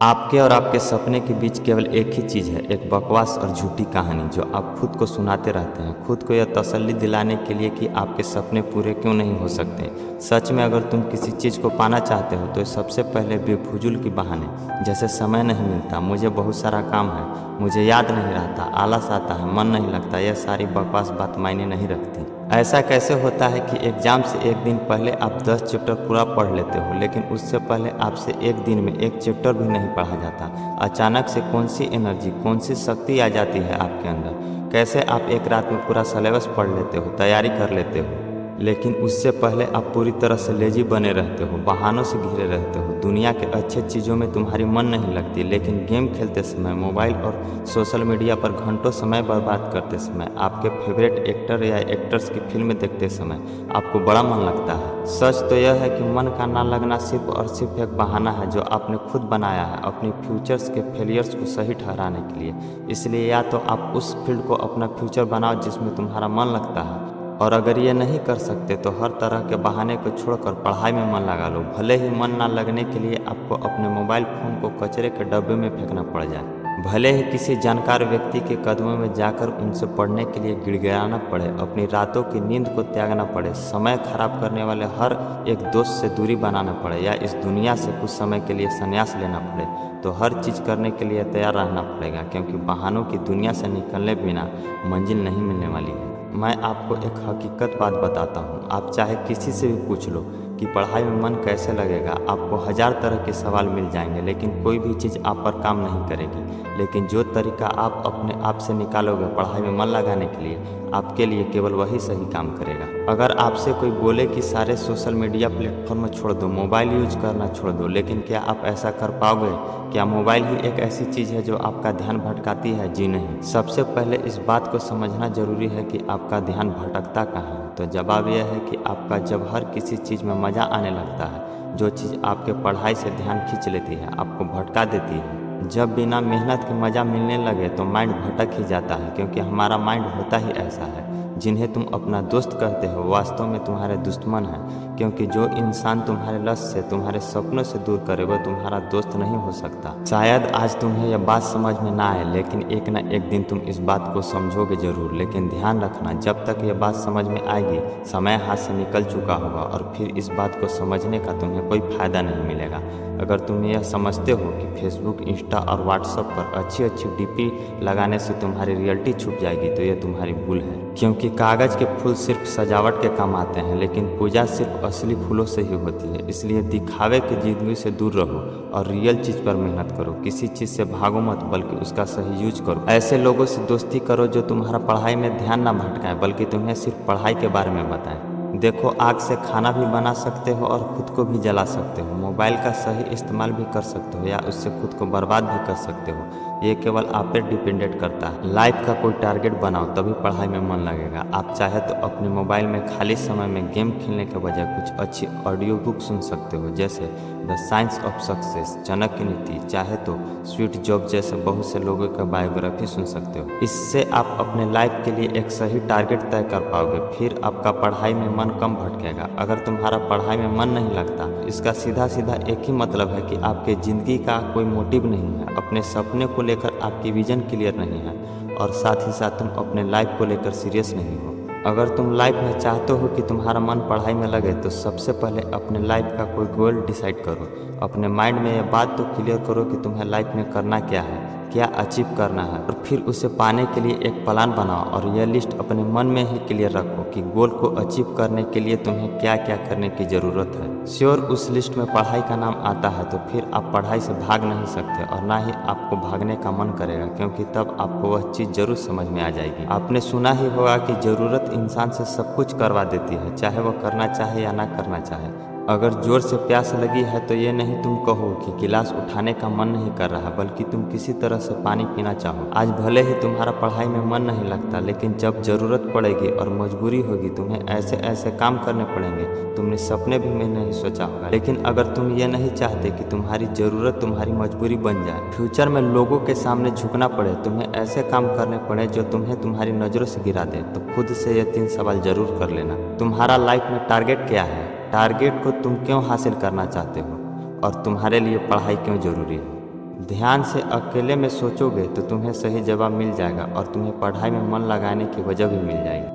आपके और आपके सपने के बीच केवल एक ही चीज़ है, एक बकवास और झूठी कहानी जो आप खुद को सुनाते रहते हैं, खुद को यह तसल्ली दिलाने के लिए कि आपके सपने पूरे क्यों नहीं हो सकते। सच में अगर तुम किसी चीज़ को पाना चाहते हो तो सबसे पहले बेफुजूल की बहाने, जैसे समय नहीं मिलता, मुझे बहुत सारा काम है, मुझे याद नहीं रहता, आलस आता है, मन नहीं लगता, यह सारी बकवास बात मायने नहीं रखती। ऐसा कैसे होता है कि एग्ज़ाम से एक दिन पहले आप 10 चैप्टर पूरा पढ़ लेते हो, लेकिन उससे पहले आपसे एक दिन में एक चैप्टर भी नहीं पढ़ा जाता। अचानक से कौन सी एनर्जी, कौन सी शक्ति आ जाती है आपके अंदर। कैसे आप एक रात में पूरा सिलेबस पढ़ लेते हो, तैयारी कर लेते हो, लेकिन उससे पहले आप पूरी तरह से लेजी बने रहते हो, बहानों से घिरे रहते हो। दुनिया के अच्छे चीज़ों में तुम्हारी मन नहीं लगती, लेकिन गेम खेलते समय, मोबाइल और सोशल मीडिया पर घंटों समय बर्बाद करते समय, आपके फेवरेट एक्टर या एक्टर्स की फिल्म देखते समय आपको बड़ा मन लगता है। सच तो यह है कि मन का ना लगना सिर्फ और सिर्फ एक बहाना है जो आपने खुद बनाया है अपनी फ्यूचर्स के फेलियर्स को सही ठहराने के लिए। इसलिए या तो आप उस फील्ड को अपना फ्यूचर बनाओ जिसमें तुम्हारा मन लगता है, और अगर ये नहीं कर सकते तो हर तरह के बहाने को छोड़कर पढ़ाई में मन लगा लो। भले ही मन ना लगने के लिए आपको अपने मोबाइल फ़ोन को कचरे के डब्बे में फेंकना पड़ जाए, भले ही किसी जानकार व्यक्ति के कदमों में जाकर उनसे पढ़ने के लिए गिड़गिड़ाना पड़े, अपनी रातों की नींद को त्यागना पड़े, समय खराब करने वाले हर एक दोस्त से दूरी बनाना पड़े, या इस दुनिया से कुछ समय के लिए संन्यास लेना पड़े, तो हर चीज़ करने के लिए तैयार रहना पड़ेगा, क्योंकि बहानों की दुनिया से निकलने बिना मंजिल नहीं मिलने वाली है। मैं आपको एक हकीकत बात बताता हूँ, आप चाहे किसी से भी पूछ लो कि पढ़ाई में मन कैसे लगेगा, आपको हज़ार तरह के सवाल मिल जाएंगे, लेकिन कोई भी चीज़ आप पर काम नहीं करेगी। लेकिन जो तरीका आप अपने आप से निकालोगे पढ़ाई में मन लगाने के लिए, आपके लिए केवल वही सही काम करेगा। अगर आपसे कोई बोले कि सारे सोशल मीडिया प्लेटफॉर्म छोड़ दो, मोबाइल यूज करना छोड़ दो, लेकिन क्या आप ऐसा कर पाओगे? क्या मोबाइल ही एक ऐसी चीज़ है जो आपका ध्यान भटकाती है? जी नहीं। सबसे पहले इस बात को समझना जरूरी है कि आपका ध्यान भटकता कहाँ है। तो जवाब यह है कि आपका जब हर किसी चीज़ में मज़ा आने लगता है, जो चीज़ आपके पढ़ाई से ध्यान खींच लेती है, आपको भटका देती है। जब बिना मेहनत के मज़ा मिलने लगे तो माइंड भटक ही जाता है, क्योंकि हमारा माइंड होता ही ऐसा है। जिन्हें तुम अपना दोस्त कहते हो वास्तव में तुम्हारे दुश्मन हैं, क्योंकि जो इंसान तुम्हारे लक्ष्य से, तुम्हारे सपनों से दूर करे वह तुम्हारा दोस्त नहीं हो सकता। शायद आज तुम्हें यह बात समझ में ना आए, लेकिन एक न एक दिन तुम इस बात को समझोगे जरूर। लेकिन ध्यान रखना, जब तक यह बात समझ में आएगी समय हाथ से निकल चुका होगा, और फिर इस बात को समझने का तुम्हें कोई फ़ायदा नहीं मिलेगा। अगर तुम यह समझते हो कि फेसबुक, इंस्टा और व्हाट्सएप पर अच्छी अच्छी डीपी लगाने से तुम्हारी रियलिटी छुप जाएगी, तो यह तुम्हारी भूल है। क्योंकि कागज़ के फूल सिर्फ सजावट के काम आते हैं, लेकिन पूजा सिर्फ असली फूलों से ही होती है। इसलिए दिखावे की जिंदगी से दूर रहो और रियल चीज़ पर मेहनत करो। किसी चीज़ से भागो मत, बल्कि उसका सही यूज करो। ऐसे लोगों से दोस्ती करो जो तुम्हारा पढ़ाई में ध्यान ना भटकाएं, बल्कि तुम्हें सिर्फ पढ़ाई के बारे में बताएं। देखो, आग से खाना भी बना सकते हो और खुद को भी जला सकते हो। मोबाइल का सही इस्तेमाल भी कर सकते हो या उससे खुद को बर्बाद भी कर सकते हो। ये केवल आप पे डिपेंडेंट करता है। लाइफ का कोई टारगेट बनाओ, तभी पढ़ाई में मन लगेगा। आप चाहे तो अपने मोबाइल में खाली समय में गेम खेलने के बजाय कुछ अच्छी ऑडियो बुक सुन सकते हो, जैसे the science of success, Chanakya नीति। चाहे तो स्वीट जॉब जैसे बहुत से लोगों का बायोग्राफी सुन सकते हो। इससे आप अपने लाइफ के लिए एक सही टारगेट तय कर पाओगे, फिर आपका पढ़ाई में मन कम भटकेगा। अगर तुम्हारा पढ़ाई में मन नहीं लगता, इसका सीधा सीधा एक ही मतलब है कि आपके ज़िंदगी का कोई मोटिव नहीं है, अपने सपने को लेकर आपकी विजन क्लियर नहीं है, और साथ ही साथ तुम अपने लाइफ को लेकर सीरियस नहीं हो। अगर तुम लाइफ में चाहते हो कि तुम्हारा मन पढ़ाई में लगे, तो सबसे पहले अपने लाइफ का कोई गोल डिसाइड करो। अपने माइंड में यह बात तो क्लियर करो कि तुम्हें लाइफ में करना क्या है, क्या अचीव करना है, और फिर उसे पाने के लिए एक प्लान बनाओ। और यह लिस्ट अपने मन में ही क्लियर रखो कि गोल को अचीव करने के लिए तुम्हें क्या क्या करने की ज़रूरत है। श्योर उस लिस्ट में पढ़ाई का नाम आता है, तो फिर आप पढ़ाई से भाग नहीं सकते, और ना ही आपको भागने का मन करेगा, क्योंकि तब आपको वह चीज़ जरूर समझ में आ जाएगी। आपने सुना ही होगा कि ज़रूरत इंसान से सब कुछ करवा देती है, चाहे वह करना चाहे या ना करना चाहे। अगर जोर से प्यास लगी है तो ये नहीं तुम कहो कि गिलास उठाने का मन नहीं कर रहा, बल्कि तुम किसी तरह से पानी पीना चाहो। आज भले ही तुम्हारा पढ़ाई में मन नहीं लगता, लेकिन जब ज़रूरत पड़ेगी और मजबूरी होगी, तुम्हें ऐसे ऐसे काम करने पड़ेंगे तुमने सपने भी में नहीं सोचा होगा। लेकिन अगर तुम ये नहीं चाहते कि तुम्हारी ज़रूरत तुम्हारी मजबूरी बन जाए, फ्यूचर में लोगों के सामने झुकना पड़े, तुम्हें ऐसे काम करने पड़े जो तुम्हें तुम्हारी नज़रों से गिरा दे, तो खुद से ये 3 सवाल जरूर कर लेना। तुम्हारा लाइफ में टारगेट क्या है? टारगेट को तुम क्यों हासिल करना चाहते हो? और तुम्हारे लिए पढ़ाई क्यों ज़रूरी है? ध्यान से अकेले में सोचोगे तो तुम्हें सही जवाब मिल जाएगा और तुम्हें पढ़ाई में मन लगाने की वजह भी मिल जाएगी।